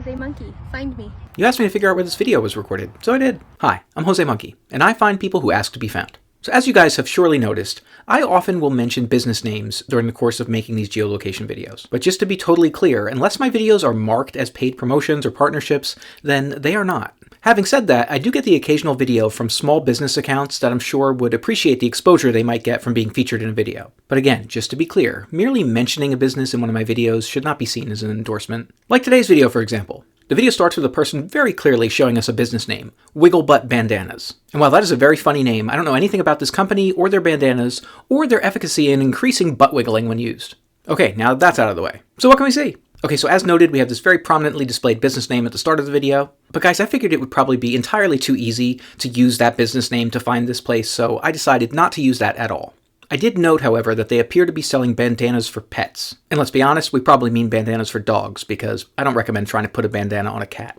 Josemonkey, find me. You asked me to figure out where this video was recorded, so I did. Hi, I'm josemonkey, and I find people who ask to be found. So as you guys have surely noticed, I often will mention business names during the course of making these geolocation videos. But just to be totally clear, unless my videos are marked as paid promotions or partnerships, then they are not. Having said that, I do get the occasional video from small business accounts that I'm sure would appreciate the exposure they might get from being featured in a video. But again, just to be clear, merely mentioning a business in one of my videos should not be seen as an endorsement. Like today's video, for example. The video starts with a person very clearly showing us a business name, Wiggle Butt Bandanas. And while that is a very funny name, I don't know anything about this company or their bandanas or their efficacy in increasing butt wiggling when used. Okay, now that's out of the way. So what can we see? Okay, so as noted, we have this very prominently displayed business name at the start of the video. But guys, I figured it would probably be entirely too easy to use that business name to find this place, so I decided not to use that at all. I did note, however, that they appear to be selling bandanas for pets. And let's be honest, we probably mean bandanas for dogs, because I don't recommend trying to put a bandana on a cat.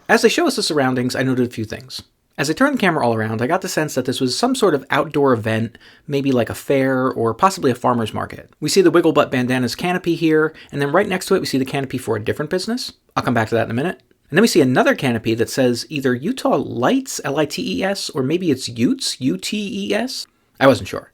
As they show us the surroundings, I noted a few things. As I turned the camera all around, I got the sense that this was some sort of outdoor event, maybe like a fair or possibly a farmer's market. We see the Wiggle Butt Bandanas canopy here, and then right next to it we see the canopy for a different business. I'll come back to that in a minute. And then we see another canopy that says either Utah Lights, L-I-T-E-S, or maybe it's Utes, U-T-E-S? I wasn't sure.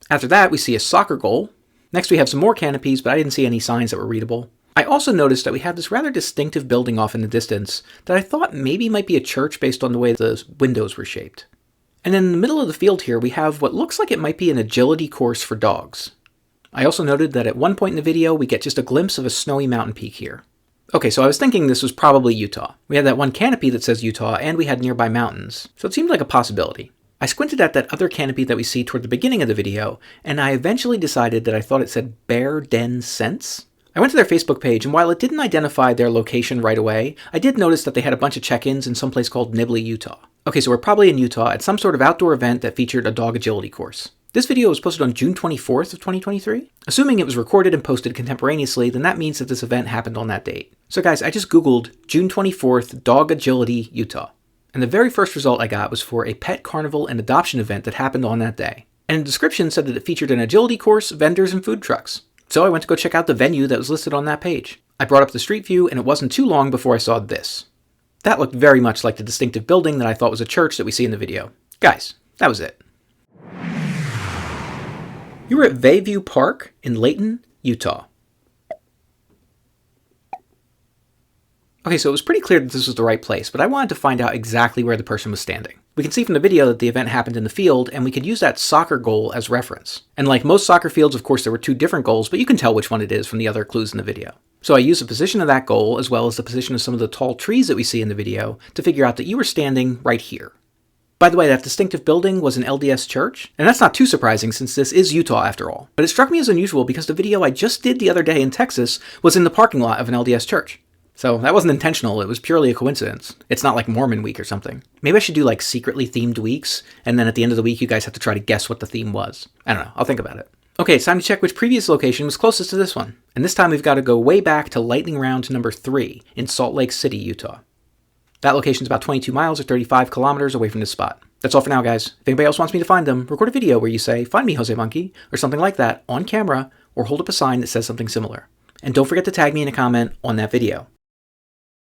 After that, we see a soccer goal. Next we have some more canopies, but I didn't see any signs that were readable. I also noticed that we have this rather distinctive building off in the distance that I thought maybe might be a church based on the way the windows were shaped. And then in the middle of the field here, we have what looks like it might be an agility course for dogs. I also noted that at one point in the video, we get just a glimpse of a snowy mountain peak here. Okay, so I was thinking this was probably Utah. We had that one canopy that says Utah, and we had nearby mountains, so it seemed like a possibility. I squinted at that other canopy that we see toward the beginning of the video, and I eventually decided that I thought it said Bear Den Sense. I went to their Facebook page, and while it didn't identify their location right away, I did notice that they had a bunch of check-ins in some place called Nibley, Utah. Okay, so we're probably in Utah at some sort of outdoor event that featured a dog agility course. This video was posted on June 24th of 2023. Assuming it was recorded and posted contemporaneously, then that means that this event happened on that date. So guys, I just Googled June 24th Dog Agility, Utah. And the very first result I got was for a pet carnival and adoption event that happened on that day. And the description said that it featured an agility course, vendors, and food trucks. So I went to go check out the venue that was listed on that page. I brought up the street view, and it wasn't too long before I saw this. That looked very much like the distinctive building that I thought was a church that we see in the video. Guys, that was it. You were at Bayview Park in Layton, Utah. Okay, so it was pretty clear that this was the right place, but I wanted to find out exactly where the person was standing. We can see from the video that the event happened in the field, and we could use that soccer goal as reference. And like most soccer fields, of course, there were two different goals, but you can tell which one it is from the other clues in the video. So I used the position of that goal, as well as the position of some of the tall trees that we see in the video, to figure out that you were standing right here. By the way, that distinctive building was an LDS church, and that's not too surprising since this is Utah after all. But it struck me as unusual because the video I just did the other day in Texas was in the parking lot of an LDS church. So that wasn't intentional, it was purely a coincidence. It's not like Mormon week or something. Maybe I should do like secretly themed weeks, and then at the end of the week you guys have to try to guess what the theme was. I don't know, I'll think about it. Okay, it's time to check which previous location was closest to this one. And this time we've got to go way back to lightning round number 3 in Salt Lake City, Utah. That location is about 22 miles or 35 kilometers away from this spot. That's all for now, guys. If anybody else wants me to find them, record a video where you say, "Find me, josemonkey," or something like that on camera, or hold up a sign that says something similar. And don't forget to tag me in a comment on that video.